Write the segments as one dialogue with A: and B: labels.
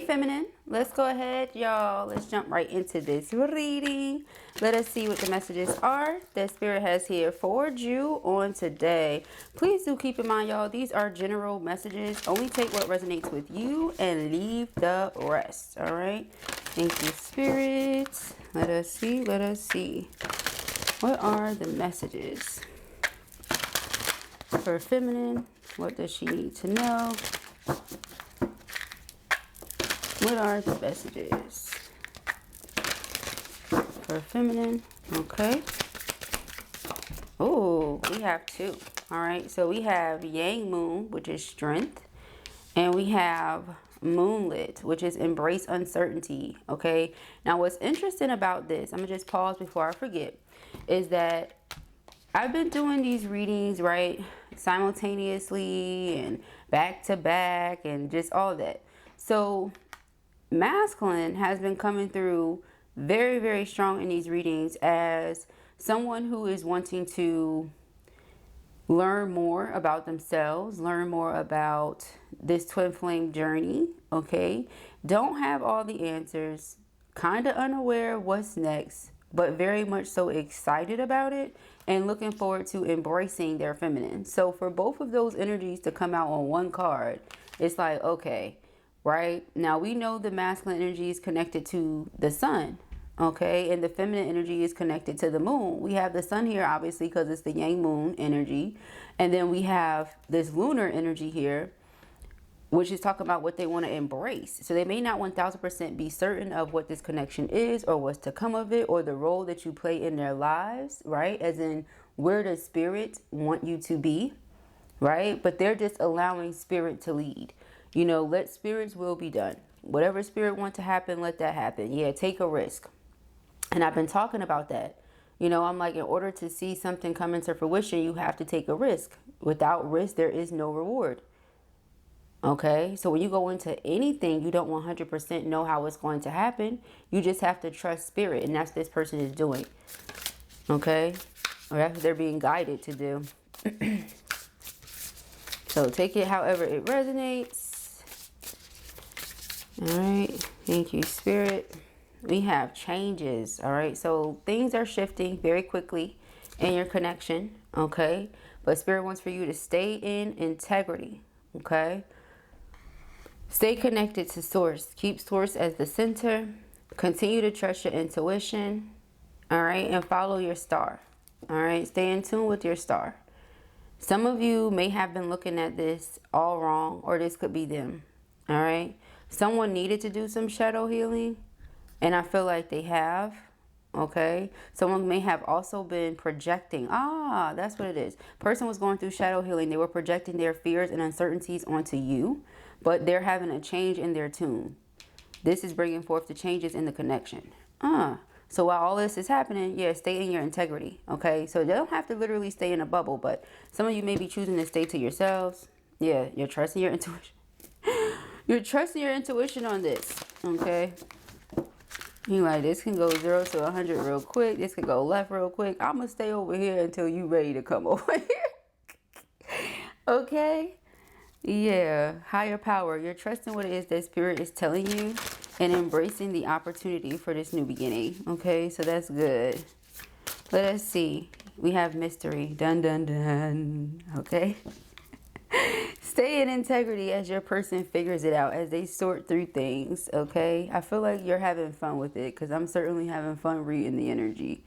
A: feminine, let's go ahead, y'all. Let's jump right into this reading. Let us see what the messages are that Spirit has here for you on today. Please do keep in mind, y'all, these are general messages. Only take what resonates with you and leave the rest. All right. Thank you, Spirit. Let us see. Let us see. What are the messages for feminine? What does she need to know? What are the messages for feminine? Okay. Oh, we have two. All right. So we have Yang Moon, which is strength. And we have Moonlit, which is embrace uncertainty. Okay. Now, what's interesting about this, I'm going to just pause before I forget, is that I've been doing these readings, right, simultaneously and back to back and just all that. So masculine has been coming through very, very strong in these readings as someone who is wanting to learn more about themselves, learn more about this twin flame journey. Okay. Don't have all the answers, kind of unaware of what's next, but very much so excited about it and looking forward to embracing their feminine. So for both of those energies to come out on one card, it's like, okay, right now we know the masculine energy is connected to the sun, okay, and the feminine energy is connected to the moon. We have the sun here obviously because it's the Yang Moon energy, and then we have this lunar energy here, which is talking about what they want to embrace. So they may not 1000% be certain of what this connection is or what's to come of it or the role that you play in their lives, right? As in, where does Spirit want you to be, right? But they're just allowing Spirit to lead. You know, let Spirit's will be done. Whatever Spirit wants to happen, let that happen. Yeah, take a risk. And I've been talking about that. You know, I'm like, in order to see something come into fruition, you have to take a risk. Without risk, there is no reward. Okay, so when you go into anything, you don't 100% know how it's going to happen. You just have to trust Spirit, and that's what this person is doing. Okay, or that's what they're being guided to do. So take it however it resonates. All right, thank you, Spirit. We have changes. All right, so things are shifting very quickly in your connection. Okay, but Spirit wants for you to stay in integrity. Okay, stay connected to Source. Keep Source as the center. Continue to trust your intuition. All right, and follow your star. All right, stay in tune with your star. Some of you may have been looking at this all wrong, or this could be them. All right, someone needed to do some shadow healing, and I feel like they have. Okay, someone may have also been projecting. That's what it is. Person was going through shadow healing. They were projecting their fears and uncertainties onto you, but they're having a change in their tune. This is bringing forth the changes in the connection. So while all this is happening, yeah, stay in your integrity. Okay, so they don't have to literally stay in a bubble, but some of you may be choosing to stay to yourselves. Yeah, you're trusting your intuition. You're trusting your intuition on this. Okay, you like, this can go 0 to 100 real quick. This can go left real quick. I'm gonna stay over here until you ready to come over here. Okay, yeah, higher power. You're trusting what it is that Spirit is telling you and embracing the opportunity for this new beginning. Okay, so that's good. Let us see. We have mystery. Dun dun dun. Okay. Stay in integrity as your person figures it out, as they sort through things. Okay, I feel like you're having fun with it, because I'm certainly having fun reading the energy.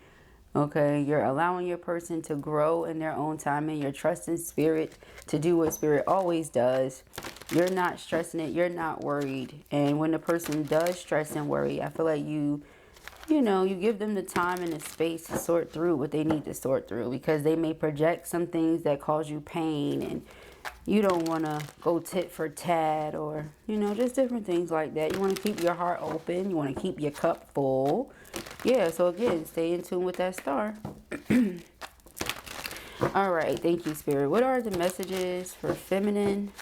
A: Okay, you're allowing your person to grow in their own time, and you're trusting Spirit to do what Spirit always does. You're not stressing it. You're not worried. And when the person does stress and worry, I feel like you give them the time and the space to sort through what they need to sort through, because they may project some things that cause you pain, and you don't want to go tit for tat, or, just different things like that. You want to keep your heart open. You want to keep your cup full. Yeah, so again, stay in tune with that star. All right, thank you, Spirit. What are the messages for feminine?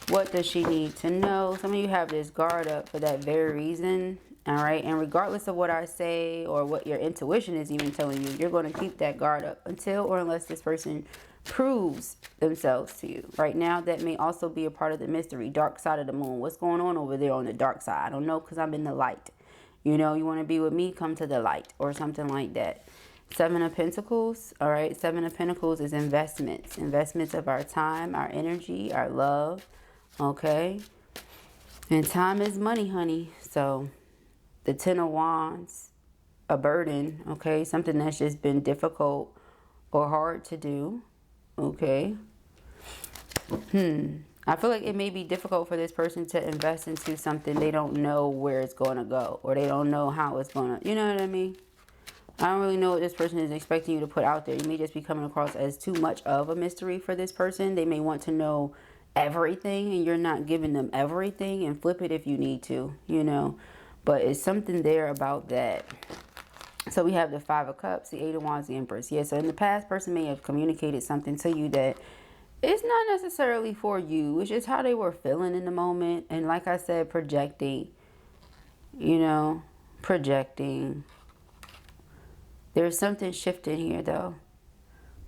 A: What does she need to know? Some of you have this guard up for that very reason. All right, and regardless of what I say or what your intuition is even telling you, you're going to keep that guard up until or unless this person proves themselves to you. Right now, that may also be a part of the mystery. Dark side of the moon. What's going on over there on the dark side? I don't know, because I'm in the light. You know, you want to be with me, come to the light, or something like that. Seven of Pentacles. All right. Seven of Pentacles is investments. Investments of our time, our energy, our love. Okay. And time is money, honey. So the Ten of Wands, a burden. Okay. Something that's just been difficult or hard to do. Okay. I feel like it may be difficult for this person to invest into something they don't know where it's going to go, or they don't know how it's going to, you know what I mean? I don't really know what this person is expecting you to put out there. You may just be coming across as too much of a mystery for this person. They may want to know everything, and you're not giving them everything, and flip it if you need to, you know. But it's something there about that. So we have the Five of Cups, the Eight of Wands, the Empress. Yeah, so in the past, person may have communicated something to you that it's not necessarily for you. It's just how they were feeling in the moment. And like I said, projecting, you know, projecting. There's something shifting here, though.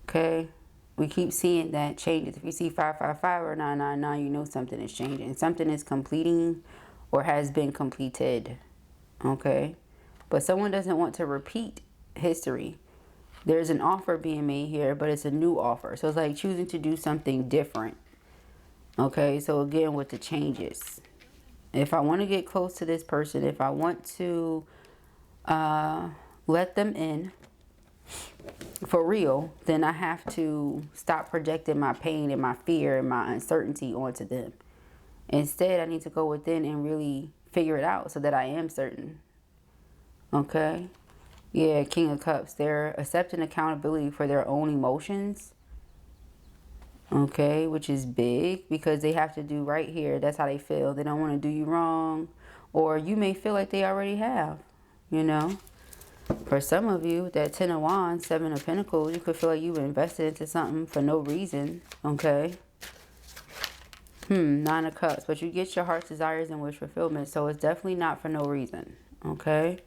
A: Okay? We keep seeing that changes. If you see 555 or 999, you know something is changing. Something is completing or has been completed. Okay? But someone doesn't want to repeat history. There's an offer being made here, but it's a new offer. So it's like choosing to do something different. Okay? So again, with the changes. If I want to get close to this person, if I want to let them in for real, then I have to stop projecting my pain and my fear and my uncertainty onto them. Instead, I need to go within and really figure it out so that I am certain. Okay? Yeah, King of Cups. They're accepting accountability for their own emotions. Okay, which is big because they have to do right here. That's how they feel. They don't want to do you wrong. Or you may feel like they already have, you know. For some of you, that Ten of Wands, Seven of Pentacles, you could feel like you've invested into something for no reason. Okay. Nine of Cups. But you get your heart's desires and wish fulfillment. So it's definitely not for no reason. Okay.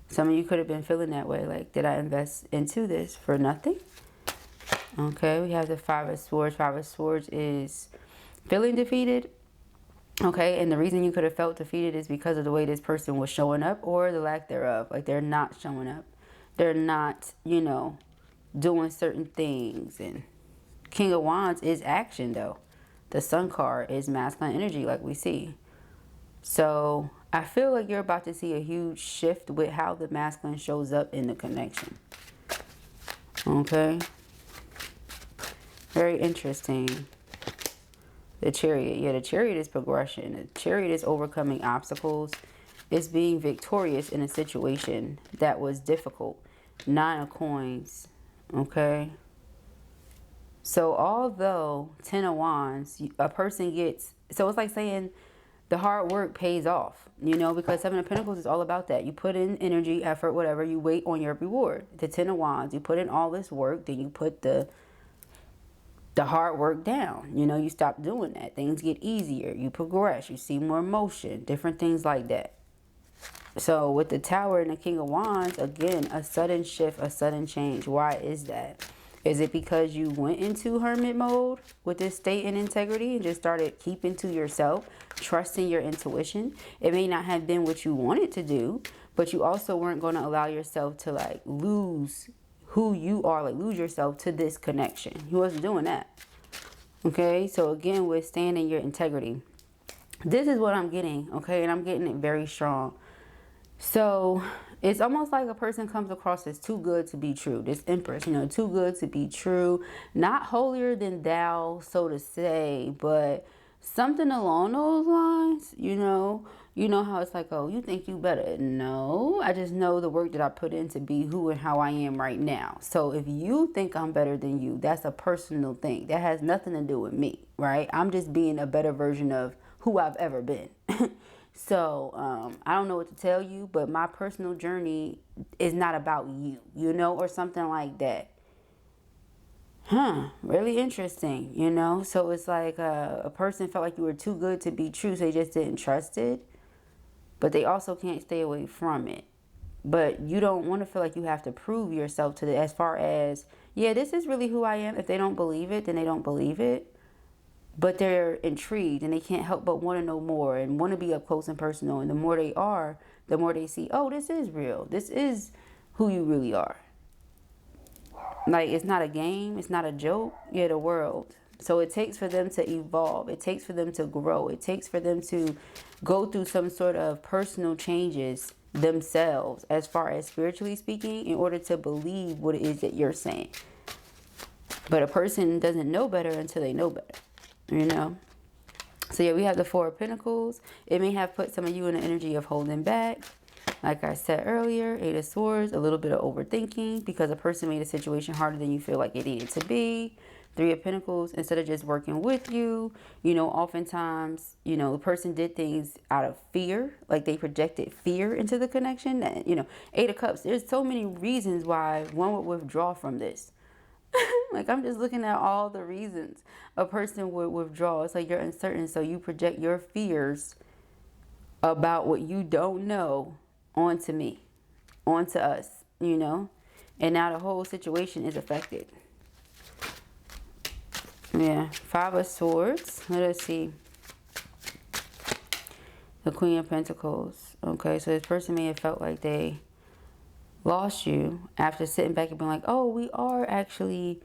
A: Some of you could have been feeling that way. Like, did I invest into this for nothing? Okay. We have the Five of Swords. Five of Swords is feeling defeated. Okay, and the reason you could have felt defeated is because of the way this person was showing up or the lack thereof. Like, they're not showing up. They're not, you know, doing certain things. And King of Wands is action, though. The Sun card is masculine energy, like we see. So I feel like you're about to see a huge shift with how the masculine shows up in the connection. Okay. Very interesting. The Chariot. Yeah, the Chariot is progression. The Chariot is overcoming obstacles. It's being victorious in a situation that was difficult. Nine of Coins. Okay. So although Ten of Wands, a person gets... So it's like saying the hard work pays off. You know, because Seven of Pentacles is all about that. You put in energy, effort, whatever. You wait on your reward. The Ten of Wands, you put in all this work. Then you put the hard work down. You know, you stop doing that. Things get easier. You progress. You see more motion. Different things like that. So with the Tower and the King of Wands, again, a sudden shift, a sudden change. Why is that? Is it because you went into hermit mode with this state and integrity and just started keeping to yourself, trusting your intuition? It may not have been what you wanted to do, but you also weren't going to allow yourself to like lose who you are, like lose yourself to this connection. He wasn't doing that. Okay, so again, with staying in your integrity. This is what I'm getting, okay, and I'm getting it very strong. So it's almost like a person comes across as too good to be true. This Empress, you know, too good to be true. Not holier than thou, so to say, but something along those lines, you know. You know how it's like, oh, you think you better. No, I just know the work that I put in to be who and how I am right now. So if you think I'm better than you, that's a personal thing. That has nothing to do with me, right? I'm just being a better version of who I've ever been. So I don't know what to tell you, but my personal journey is not about you, you know, or something like that. Really interesting, you know. So it's like a person felt like you were too good to be true, so they just didn't trust it. But they also can't stay away from it. But you don't want to feel like you have to prove yourself to the, as far as yeah, this is really who I am. If they don't believe it, then they don't believe it. But they're intrigued and they can't help but want to know more and want to be up close and personal. And the more they are, the more they see, oh, this is real. This is who you really are. Like, it's not a game. It's not a joke. You're the world. So it takes for them to evolve. It takes for them to grow. It takes for them to go through some sort of personal changes themselves, as far as spiritually speaking, in order to believe what it is that you're saying. But a person doesn't know better until they know better, you know? So yeah, we have the Four of Pentacles. It may have put some of you in the energy of holding back. Like I said earlier, Eight of Swords, a little bit of overthinking because a person made a situation harder than you feel like it needed to be. Three of Pentacles, instead of just working with you, you know, oftentimes, you know, the person did things out of fear, like they projected fear into the connection. That, you know, Eight of Cups, there's so many reasons why one would withdraw from this. Like, I'm just looking at all the reasons a person would withdraw. It's like you're uncertain, so you project your fears about what you don't know onto me, onto us, you know, and now the whole situation is affected. Yeah, Five of Swords. Let us see. The Queen of Pentacles. Okay, so this person may have felt like they lost you after sitting back and being like, oh, we are actually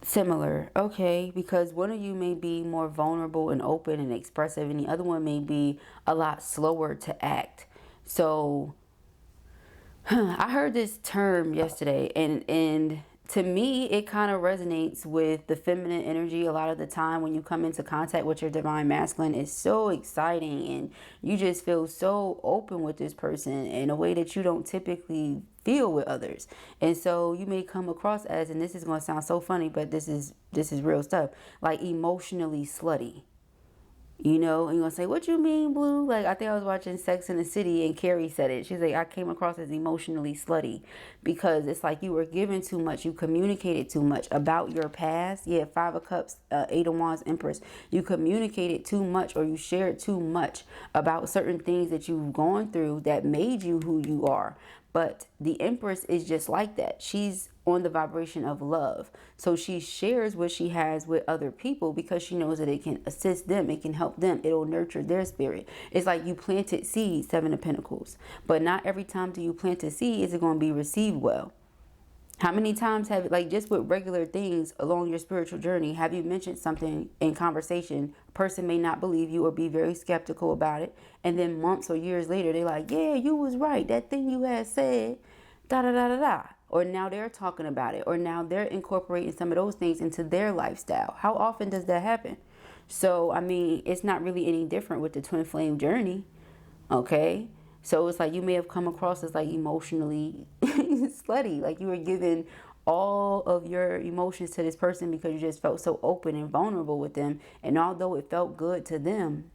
A: similar. Okay, because one of you may be more vulnerable and open and expressive, and the other one may be a lot slower to act. So I heard this term yesterday, and to me, it kind of resonates with the feminine energy. A lot of the time when you come into contact with your divine masculine, it's so exciting and you just feel so open with this person in a way that you don't typically feel with others. And so you may come across as, and this is going to sound so funny, but this is real stuff, like emotionally slutty. You know, and you're going to say, what you mean, Blue? Like, I think I was watching Sex and the City and Carrie said it. She's like, I came across as emotionally slutty because it's like you were given too much. You communicated too much about your past. Yeah, Five of Cups, Eight of Wands, Empress. You communicated too much, or you shared too much about certain things that you've gone through that made you who you are. But the Empress is just like that. She's on the vibration of love. So she shares what she has with other people because she knows that it can assist them. It can help them. It'll nurture their spirit. It's like you planted seeds, Seven of Pentacles. But not every time do you plant a seed is it going to be received well. How many times have, like, just with regular things along your spiritual journey, have you mentioned something in conversation? A person may not believe you or be very skeptical about it. And then months or years later, they're like, yeah, you was right. That thing you had said, da da da da da. Or now they're talking about it. Or now they're incorporating some of those things into their lifestyle. How often does that happen? So, I mean, it's not really any different with the twin flame journey. Okay? So it's like you may have come across as like emotionally slutty. Like you were giving all of your emotions to this person because you just felt so open and vulnerable with them. And although it felt good to them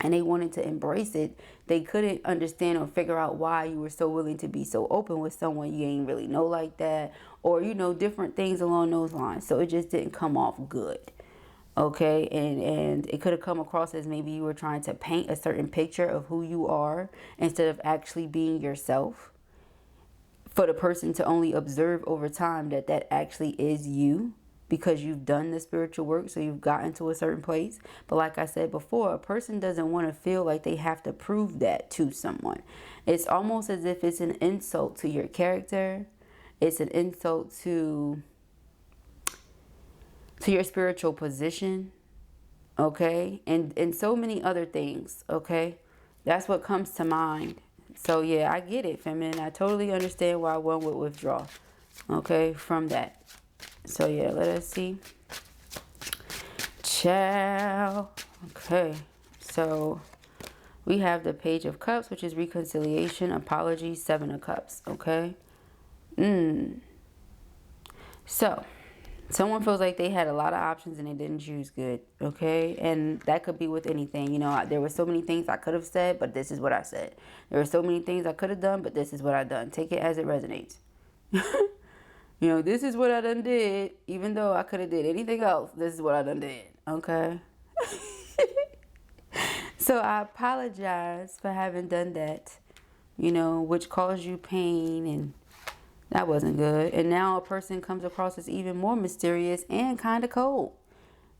A: and they wanted to embrace it, they couldn't understand or figure out why you were so willing to be so open with someone you ain't really know like that. Or, you know, different things along those lines. So it just didn't come off good. Okay, and it could have come across as maybe you were trying to paint a certain picture of who you are instead of actually being yourself. For the person to only observe over time that that actually is you because you've done the spiritual work, so you've gotten to a certain place. But like I said before, a person doesn't want to feel like they have to prove that to someone. It's almost as if it's an insult to your character. It's an insult to your spiritual position, okay, and so many other things, okay. That's what comes to mind. So yeah, I get it, feminine. I totally understand why one would withdraw, okay, from that. So yeah, let us see. Ciao. Okay, so we have the Page of Cups, which is reconciliation, apology, Seven of Cups, okay. So someone feels like they had a lot of options and they didn't choose good, okay? And that could be with anything. You know, there were so many things I could have said, but this is what I said. There were so many things I could have done, but this is what I done. Take it as it resonates. You know, this is what I done did, even though I could have did anything else. This is what I done did, okay? So I apologize for having done that, you know, which caused you pain and That wasn't good. And now a person comes across as even more mysterious and kind of cold.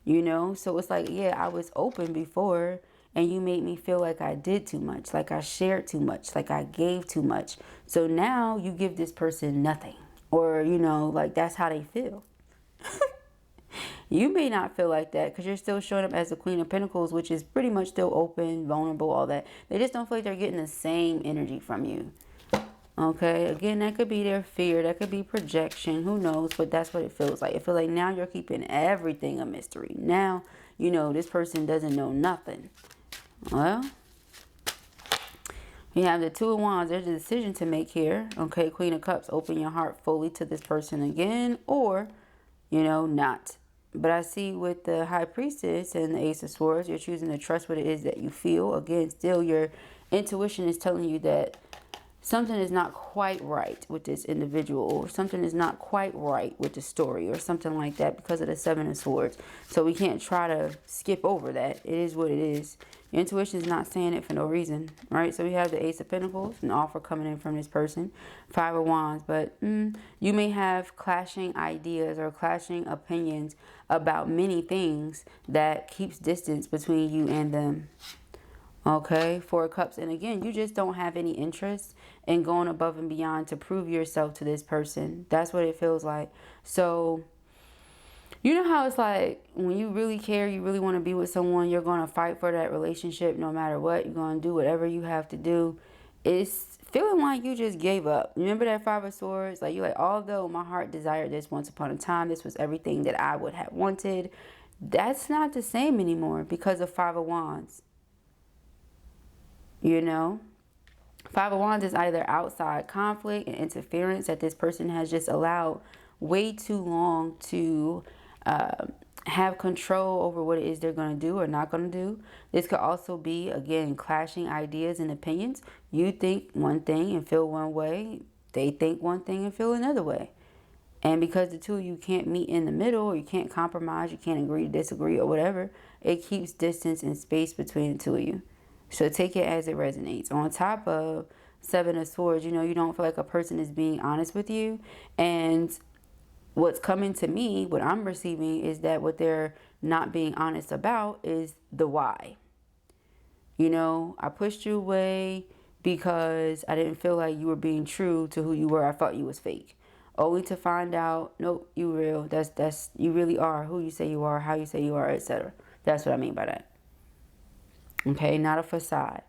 A: You know, so it's like, yeah, I was open before and you made me feel like I did too much, like I shared too much, like I gave too much. So now you give this person nothing, or, you know, like that's how they feel. You may not feel like that because you're still showing up as the Queen of Pentacles, which is pretty much still open, vulnerable, all that. They just don't feel like they're getting the same energy from you. Okay, again, that could be their fear, that could be projection, who knows, but that's what it feels like. It feels like now you're keeping everything a mystery. Now, you know, this person doesn't know nothing. Well, you have the Two of Wands. There's a decision to make here. Okay, Queen of Cups, open your heart fully to this person again, or, you know, not. But I see with the High Priestess and the Ace of Swords, you're choosing to trust what it is that you feel. Again, still your intuition is telling you that something is not quite right with this individual, or something is not quite right with the story, or something like that, because of the Seven of Swords. So we can't try to skip over that. It is what it is. Your intuition is not saying it for no reason, right? So we have the Ace of Pentacles, an offer coming in from this person. Five of Wands, but you may have clashing ideas or clashing opinions about many things that keeps distance between you and them. Okay, Four of Cups. And again, you just don't have any interest in going above and beyond to prove yourself to this person. That's what it feels like. So, you know how it's like when you really care, you really want to be with someone, you're going to fight for that relationship no matter what. You're going to do whatever you have to do. It's feeling like you just gave up. Remember that Five of Swords? Like, you're like, although my heart desired this once upon a time, this was everything that I would have wanted. That's not the same anymore because of Five of Wands. You know, Five of Wands is either outside conflict and interference that this person has just allowed way too long to have control over what it is they're going to do or not going to do. This could also be, again, clashing ideas and opinions. You think one thing and feel one way. They think one thing and feel another way. And because the two of you can't meet in the middle, or you can't compromise, you can't agree to disagree or whatever, it keeps distance and space between the two of you. So take it as it resonates. On top of Seven of Swords, you know, you don't feel like a person is being honest with you. And what's coming to me, what I'm receiving, is that what they're not being honest about is the why. You know, I pushed you away because I didn't feel like you were being true to who you were. I thought you was fake. Only to find out, nope, you real. That's you really are who you say you are, how you say you are, etc. That's what I mean by that. Okay, not a facade.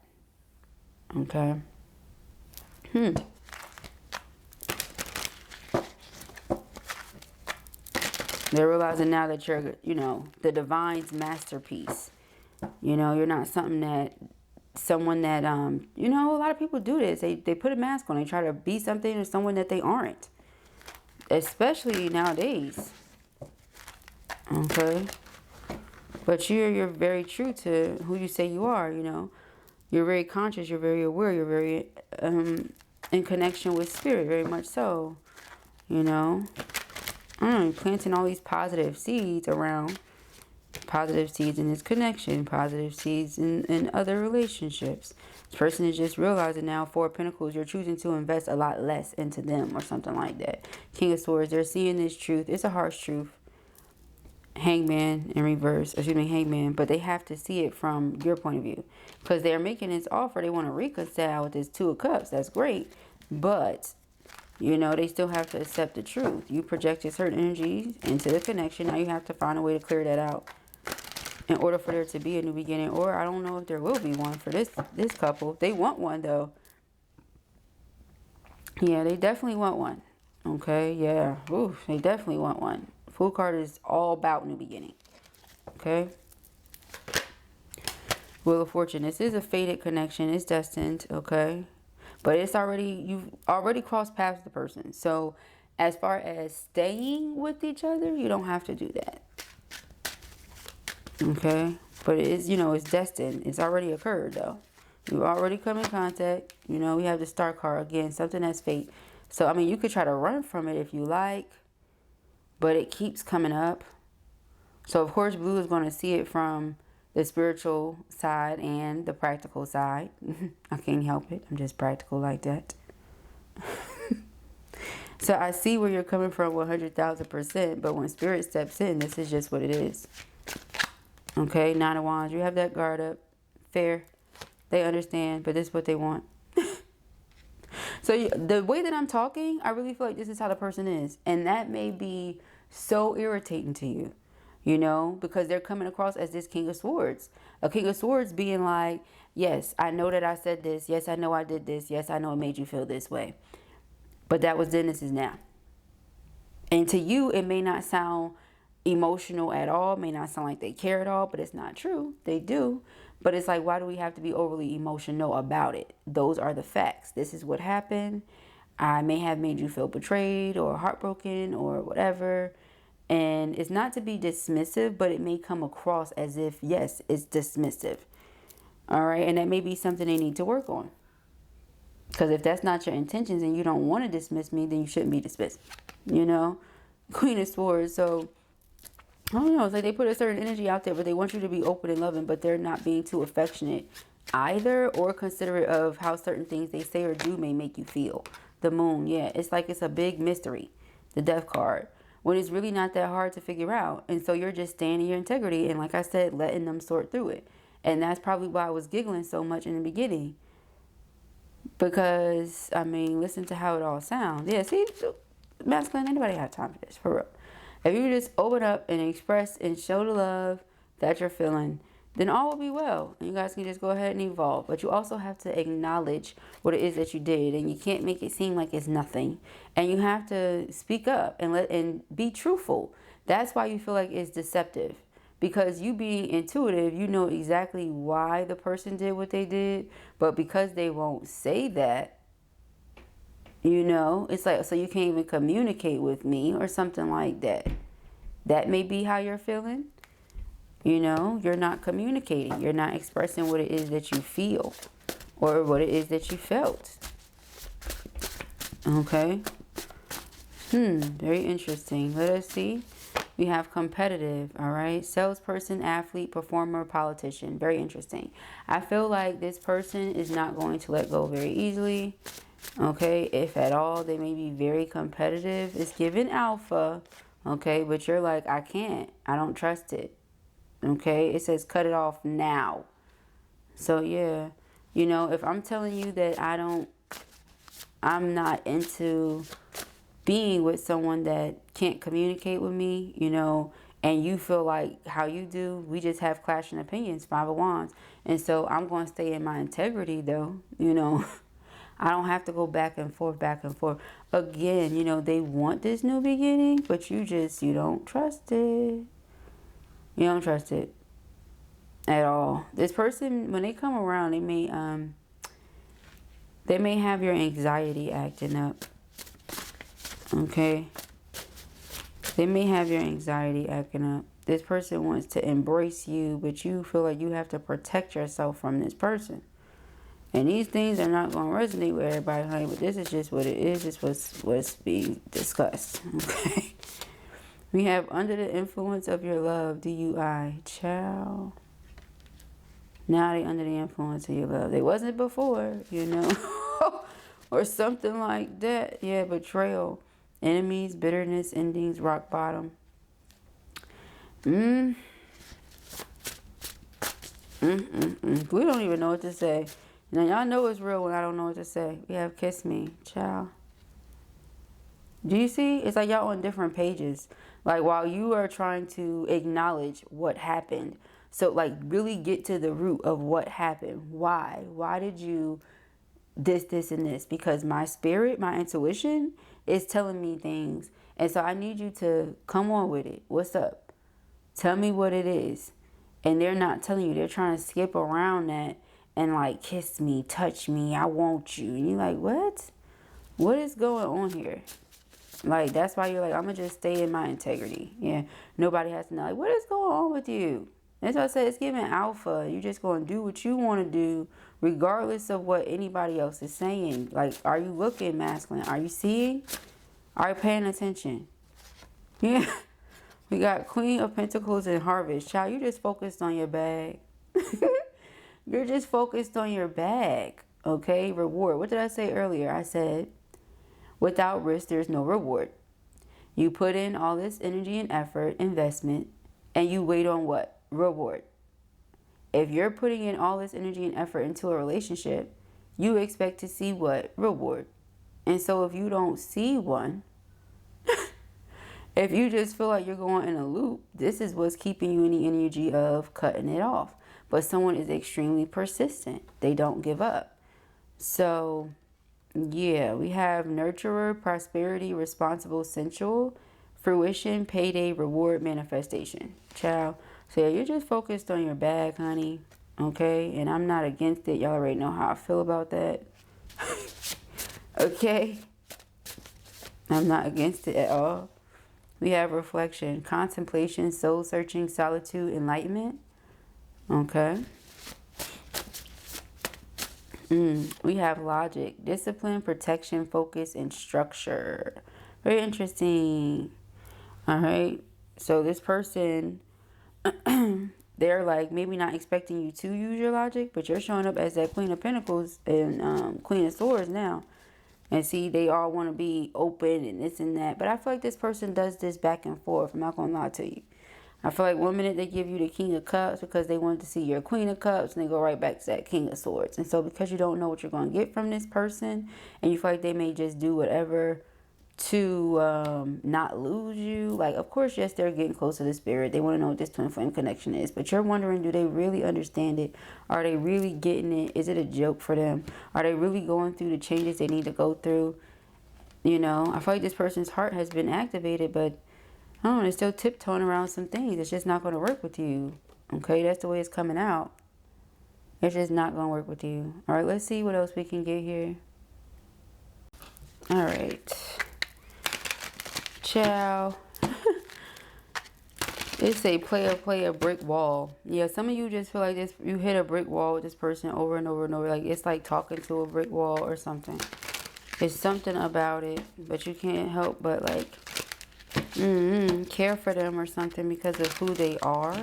A: Okay. They're realizing now that you're, you know, the divine's masterpiece. You know, you're not someone that, you know, a lot of people do this. They put a mask on. They try to be something or someone that they aren't. Especially nowadays. Okay. But you're very true to who you say you are, you know. You're very conscious, you're very aware, you're very in connection with spirit, very much so. You know. You're planting all these positive seeds around. Positive seeds in this connection, positive seeds in other relationships. This person is just realizing now, Four of Pentacles, you're choosing to invest a lot less into them or something like that. King of Swords, they're seeing this truth. It's a harsh truth. Hangman in reverse, Hangman, but they have to see it from your point of view because they're making this offer. They want to reconcile with this Two of Cups. That's great, but you know, they still have to accept the truth. You projected certain energies into the connection. Now you have to find a way to clear that out in order for there to be a new beginning. Or I don't know if there will be one for this couple. They want one though. Yeah, they definitely want one. Okay, yeah. Ooh, they definitely want one. Fool card is all about new beginning. Okay. Wheel of Fortune. This is a fated connection. It's destined. Okay. But it's you've already crossed paths with the person. So as far as staying with each other, you don't have to do that. Okay. But it is, you know, it's destined. It's already occurred though. You've already come in contact. You know, we have the Star card again, something that's fate. So, I mean, you could try to run from it if you like. But it keeps coming up. So, of course, Blue is going to see it from the spiritual side and the practical side. I can't help it. I'm just practical like that. So I see where you're coming from 100,000%, but when Spirit steps in, this is just what it is. Okay, Nine of Wands, you have that guard up. Fair. They understand, but this is what they want. So the way that I'm talking, I really feel like this is how the person is. And that may be so irritating to you, you know, because they're coming across as this King of Swords. A King of Swords being like, yes, I know that I said this. Yes, I know I did this. Yes, I know it made you feel this way. But that was then, this is now. And to you, it may not sound emotional at all. It may not sound like they care at all, but it's not true. They do. But it's like, why do we have to be overly emotional about it? Those are the facts. This is what happened. I may have made you feel betrayed or heartbroken or whatever. And it's not to be dismissive, but it may come across as if, yes, it's dismissive. All right. And that may be something they need to work on. Because if that's not your intentions and you don't want to dismiss me, then you shouldn't be dismissed. You know? Queen of Swords. So, I don't know. It's like they put a certain energy out there, but they want you to be open and loving, but they're not being too affectionate either, or considerate of how certain things they say or do may make you feel. The Moon. Yeah. It's like it's a big mystery. The Death card. When it's really not that hard to figure out. And so you're just staying in your integrity. And like I said, letting them sort through it. And that's probably why I was giggling so much in the beginning. Because, I mean, listen to how it all sounds. Yeah, see, masculine, anybody have time for this, for real. If you just open up and express and show the love that you're feeling, then all will be well. And you guys can just go ahead and evolve. But you also have to acknowledge what it is that you did. And you can't make it seem like it's nothing. And you have to speak up and be truthful. That's why you feel like it's deceptive. Because you being intuitive, you know exactly why the person did what they did. But because they won't say that, you know, it's like, so you can't even communicate with me or something like that. That may be how you're feeling. You know, you're not communicating. You're not expressing what it is that you feel or what it is that you felt. Okay. Very interesting. Let us see. We have competitive, all right? Salesperson, athlete, performer, politician. Very interesting. I feel like this person is not going to let go very easily, okay? If at all, they may be very competitive. It's given alpha, okay? But you're like, I can't. I don't trust it, okay? It says cut it off now. So, yeah, you know, if I'm telling you that I'm not into being with someone that can't communicate with me, you know, and you feel like how you do, we just have clashing opinions, Five of Wands. And so I'm going to stay in my integrity, though, you know. I don't have to go back and forth, back and forth. Again, you know, they want this new beginning, but you don't trust it. You don't trust it at all. This person, when they come around, they may have your anxiety acting up. Okay, they may have your anxiety acting up. This person wants to embrace you, but you feel like you have to protect yourself from this person. And these things are not going to resonate with everybody, honey, but this is just what it is. It's what's being discussed. Okay, we have under the influence of your love, DUI, child. Now they under the influence of your love. They wasn't before, you know, or something like that. Yeah, betrayal. Enemies, bitterness, endings, rock bottom. We don't even know what to say. Now, y'all know it's real when I don't know what to say. We have kiss me, child. Do you see? It's like y'all on different pages. Like, while you are trying to acknowledge what happened. So, like, really get to the root of what happened. Why? Why did you this, and this? Because my spirit, my intuition is telling me things. And so I need you to come on with it. What's up? Tell me what it is. And they're not telling you. They're trying to skip around that and like, kiss me, touch me, I want you. And you're like, what? What is going on here? Like, that's why you're like, I'm going to just stay in my integrity. Yeah. Nobody has to know. Like, what is going on with you? That's why I said it's giving alpha. You're just going to do what you want to do, regardless of what anybody else is saying. Like, are you looking masculine? Are you seeing? Are you paying attention? Yeah. We got Queen of Pentacles and Harvest. Child, you just focused on your bag. You're just focused on your bag. Okay? Reward. What did I say earlier? I said, Without risk, there's no reward. You put in all this energy and effort, investment, and you wait on what? Reward. If you're putting in all this energy and effort into a relationship, you expect to see what? Reward. And so if you don't see one, if you just feel like you're going in a loop, this is what's keeping you in the energy of cutting it off. But someone is extremely persistent. They don't give up. So, yeah, we have nurturer, prosperity, responsible, sensual, fruition, payday, reward, manifestation. Child. So, yeah, you're just focused on your bag, honey. Okay? And I'm not against it. Y'all already know how I feel about that. Okay? I'm not against it at all. We have reflection, contemplation, soul searching, solitude, enlightenment. Okay. We have logic, discipline, protection, focus, and structure. Very interesting. All right. So this person, they're like maybe not expecting you to use your logic, but you're showing up as that Queen of Pentacles and Queen of Swords now. And see, they all want to be open and this and that. But I feel like this person does this back and forth. I'm not going to lie to you. I feel like 1 minute they give you the King of Cups because they wanted to see your Queen of Cups. And they go right back to that King of Swords. And so because you don't know what you're going to get from this person. And you feel like they may just do whatever to not lose you. Like, of course, yes, they're getting close to the spirit. They want to know what this twin flame connection is. But you're wondering, do they really understand it? Are they really getting it? Is it a joke for them? Are they really going through the changes they need to go through? You know, I feel like this person's heart has been activated, but I don't know, they're still tiptoeing around some things. It's just not going to work with you. Okay, that's the way it's coming out. It's just not going to work with you. All right, let's see what else we can get here. All right. Ciao. It's a play a brick wall. Yeah, some of you just feel like this. You hit a brick wall with this person over and over and over. Like it's like talking to a brick wall or something. It's something about it, but you can't help but like care for them or something because of who they are.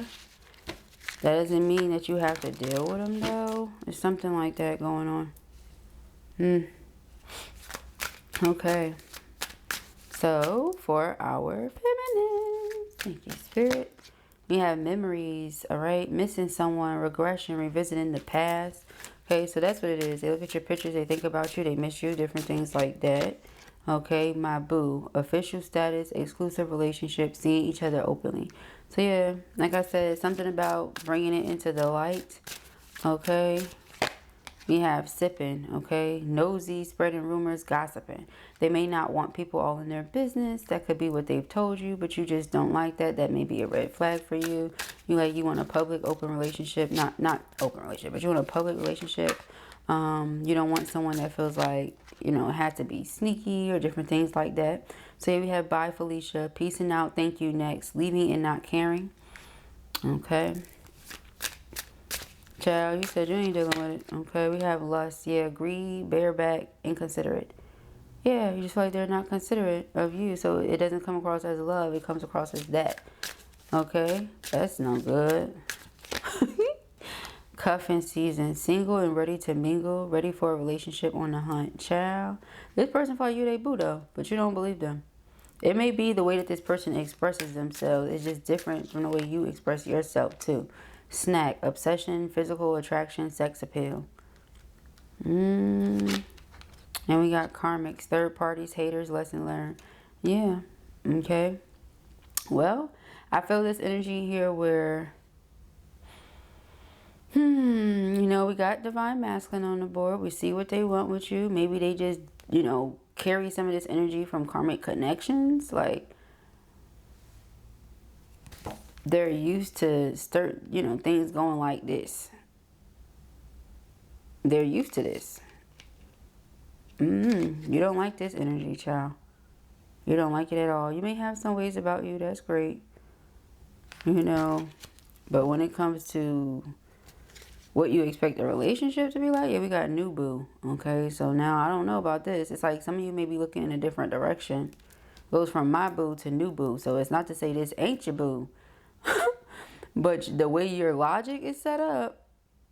A: That doesn't mean that you have to deal with them though. There's something like that going on. Okay. So, for our feminine, thank you, Spirit. We have memories, all right? Missing someone, regression, revisiting the past. Okay, so that's what it is. They look at your pictures, they think about you, they miss you, different things like that. Okay, my boo. Official status, exclusive relationship, seeing each other openly. So, yeah, like I said, something about bringing it into the light. Okay. We have sipping, okay? Nosy, spreading rumors, gossiping. They may not want people all in their business. That could be what they've told you, but you just don't like that. That may be a red flag for you. You want a public, open relationship. Not open relationship, but you want a public relationship. You don't want someone that feels like, it has to be sneaky or different things like that. So here we have bye, Felicia. Peacing out. Thank you. Next. Leaving and not caring. Okay. Child, you said you ain't dealing with it. Okay, we have lust. Yeah, greed, bareback, inconsiderate. Yeah, you just feel like they're not considerate of you. So it doesn't come across as love. It comes across as that. Okay, that's no good. Cuffing season. Single and ready to mingle. Ready for a relationship on the hunt. Child, this person for you, they boo though. But you don't believe them. It may be the way that this person expresses themselves. It's just different from the way you express yourself too. Snack, obsession, physical attraction, sex appeal. And we got karmics, third parties, haters, lesson learned. Yeah, okay. Well, I feel this energy here where, we got divine masculine on the board. We see what they want with you. Maybe they just, carry some of this energy from karmic connections. Like, they're used to things going like this. They're used to this. You don't like this energy, child. You don't like it at all. You may have some ways about you. That's great. But when it comes to what you expect a relationship to be like, yeah, we got new boo. Okay, so now I don't know about this. It's like some of you may be looking in a different direction. Goes from my boo to new boo. So it's not to say this ain't your boo. But the way your logic is set up,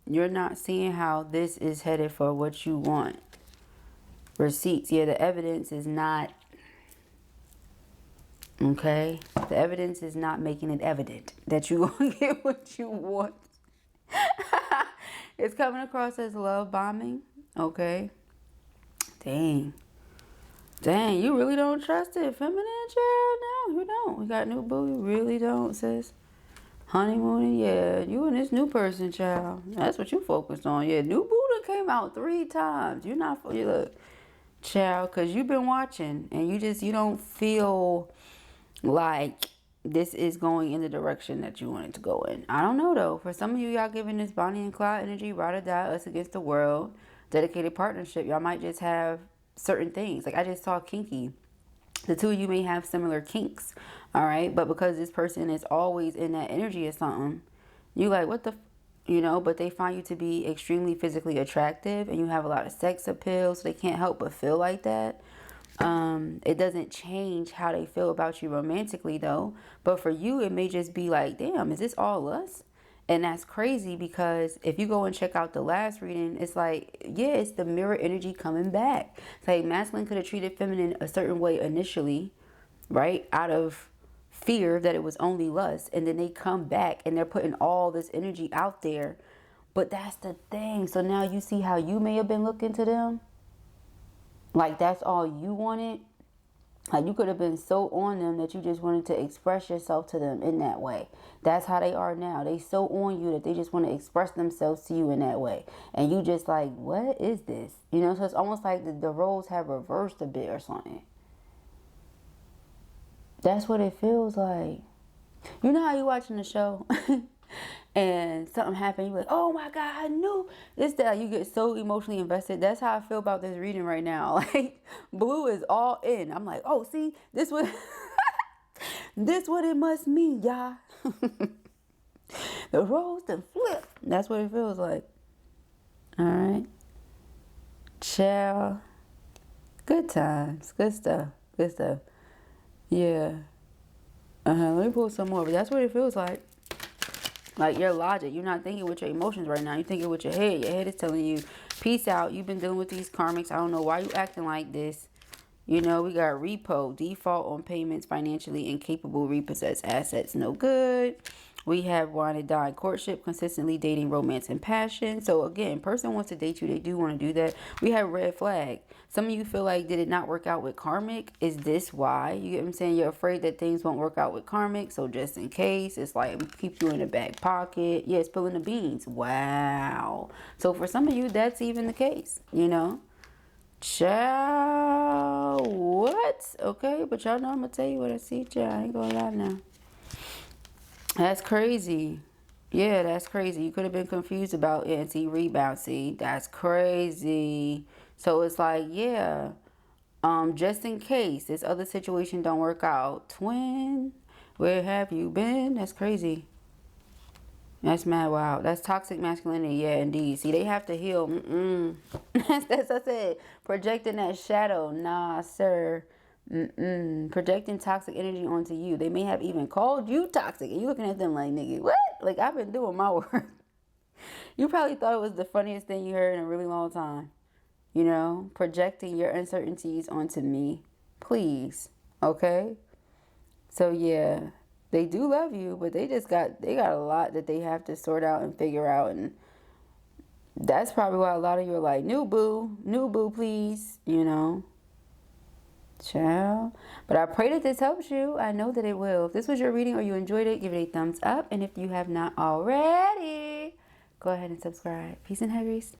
A: you're not seeing how this is headed for what you want. receipts. Yeah, the evidence is not, okay? The evidence is not making it evident that you're going to get what you want. It's coming across as love bombing, okay? Dang. Dang, you really don't trust it, feminine child? No, you don't. We got new boo, you really don't, sis. Honeymooning, yeah, you and this new person, child. That's what you focused on. Yeah, new Buddha came out 3 times. You're not, you look, child, because you've been watching and you don't feel like this is going in the direction that you want it to go in. I don't know, though. For some of you, y'all giving this Bonnie and Clyde energy, ride or die, us against the world, dedicated partnership. Y'all might just have certain things. Like I just saw kinky. The two of you may have similar kinks, all right? But because this person is always in that energy or something, you like, what the, you know, but they find you to be extremely physically attractive and you have a lot of sex appeal, so they can't help but feel like that. It doesn't change how they feel about you romantically, though. But for you, it may just be like, damn, is this all us? And that's crazy because if you go and check out the last reading, it's like, yeah, it's the mirror energy coming back. It's like masculine could have treated feminine a certain way initially, right? Out of fear that it was only lust. And then they come back and they're putting all this energy out there. But that's the thing. So now you see how you may have been looking to them. Like that's all you wanted. Like you could have been so on them that you just wanted to express yourself to them in that way. That's how they are now. They so on you that they just want to express themselves to you in that way. And you just like, what is this? You know, so it's almost like the roles have reversed a bit or something. That's what it feels like. You know how you watching the show and something happened, you're like, oh my God, I knew this, that. You get so emotionally invested. That's how I feel about this reading right now. Like Blue is all in. I'm like, oh, see, this what this what it must mean, y'all. The roles done flip. That's what it feels like. All right. Ciao. Good times. Good stuff. Good stuff. Yeah. Let me pull some more, but that's what it feels like. Like your logic, you're not thinking with your emotions right now. You're thinking with your head. Your head is telling you, peace out. You've been dealing with these karmics. I don't know why you acting like this. You know, we got repo, default on payments, financially incapable, repossessed assets, no good. We have wine and dine, courtship, consistently dating, romance, and passion. So again, person wants to date you. They do want to do that. We have red flag. Some of you feel like, did it not work out with karmic? Is this why? You get what I'm saying? You're afraid that things won't work out with karmic. So just in case, it's like keep you in the back pocket. Yeah, spilling the beans. Wow. So for some of you, that's even the case, you know? Child, what? Okay, but y'all know I'm going to tell you what I see, child. I ain't going to lie now. That's crazy. Yeah, that's crazy. You could have been confused about anti-rebound. See, that's crazy. So it's like, yeah, just in case this other situation don't work out. Twin, where have you been? That's crazy. That's mad wild. That's toxic masculinity. Yeah, indeed. See, they have to heal. That's what I said. Projecting that shadow. Nah, sir. Projecting toxic energy onto you. They may have even called you toxic. And you looking at them like, nigga, what? Like, I've been doing my work. You probably thought it was the funniest thing you heard in a really long time. You know? Projecting your uncertainties onto me. Please. Okay? So, yeah. They do love you, but they got a lot that they have to sort out and figure out, and that's probably why a lot of you are like, new boo, please, you know. Ciao. But I pray that this helps you. I know that it will. If this was your reading or you enjoyed it, give it a thumbs up, and if you have not already, go ahead and subscribe. Peace and happiness.